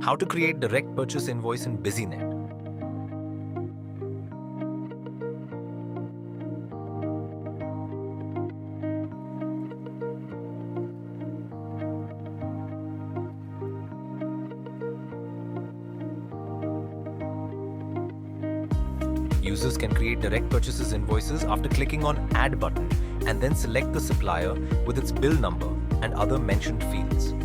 How to create direct purchase invoice in Businet. Users can create direct purchases invoices after clicking on Add button and then select the supplier with its bill number and other mentioned fields.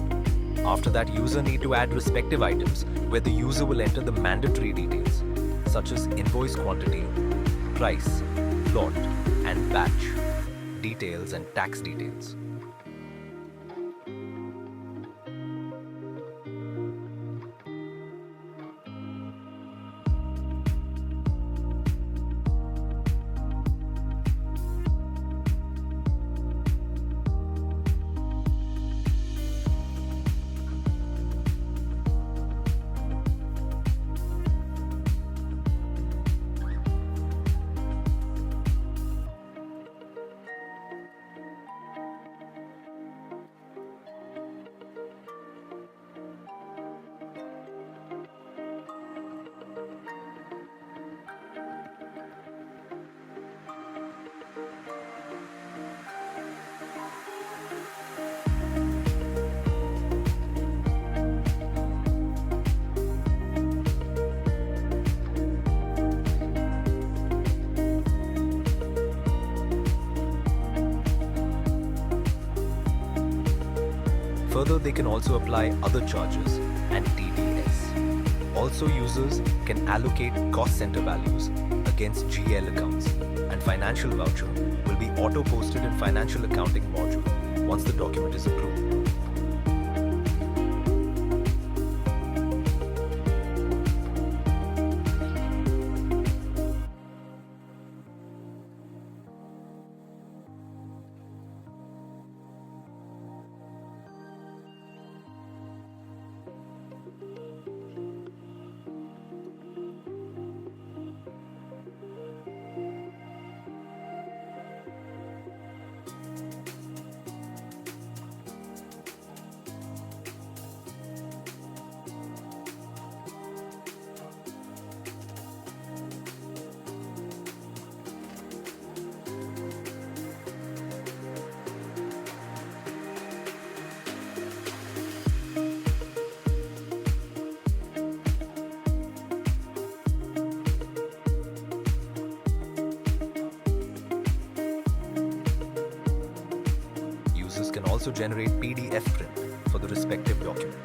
After that, user need to add respective items where the user will enter the mandatory details such as invoice quantity, price, lot and batch, details and tax details. Further, they can also apply other charges and TDS. Also, users can allocate cost center values against GL accounts, and financial voucher will be auto-posted in financial accounting module once the document is approved. Users can also generate PDF print for the respective document.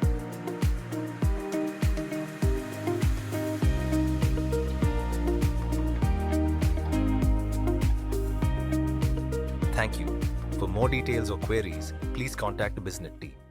Thank you. For more details or queries, please contact the Businet team.